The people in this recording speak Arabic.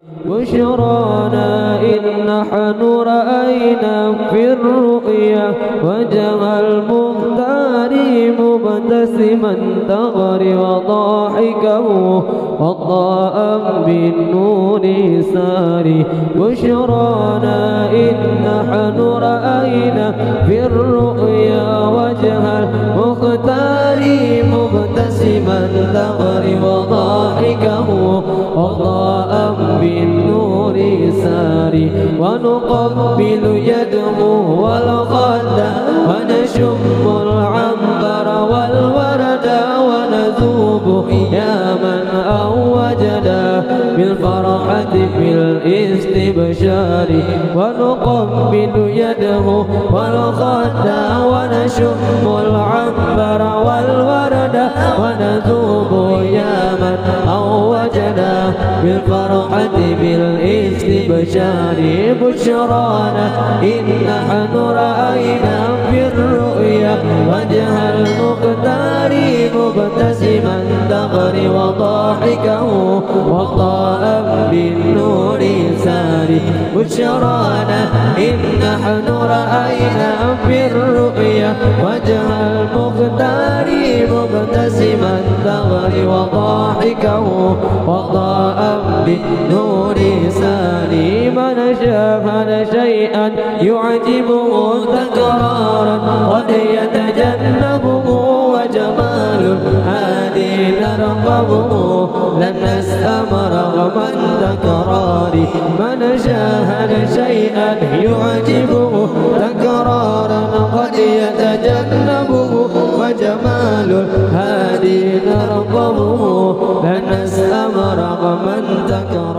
بشرانا إن نحن رأينا في الرؤيا وجه المختار مبتسما تغري وضاحكه وضاء بالنور ساري. بشرانا إن نحن رأينا في الرؤيا وجه المختار مبتسما تغري وضاحكه وضاء بالنور ساري. ونقبل يده والخد ونشم العنبر والورد ونذوب يا من أوجنا بالفرحة في الاستبشار. ونقبل يده والخد ونشم العنبر والورد ونذوب يا من أوجنا بالفرحة بالاستبشار. بشرانا إن نحن رأينا في الرؤيا وجه المختار مبتسما تغري وضاحكه وضاء بالنور ساري. بشرانا إن نحن رأينا في الرؤيا وجه المختار مبتسما تغري وضاحكه وضاء بالنور ساري. من شاهد شيئا يعجبه تكرارا قد يتجنبه وجمال هادي نرقبه لن نسأم رغم التكرار. من شاهد شيئا يعجبه تكرارا قد يتجنبه وجمال هادي نرقبه لن نسأم رغم التكرار.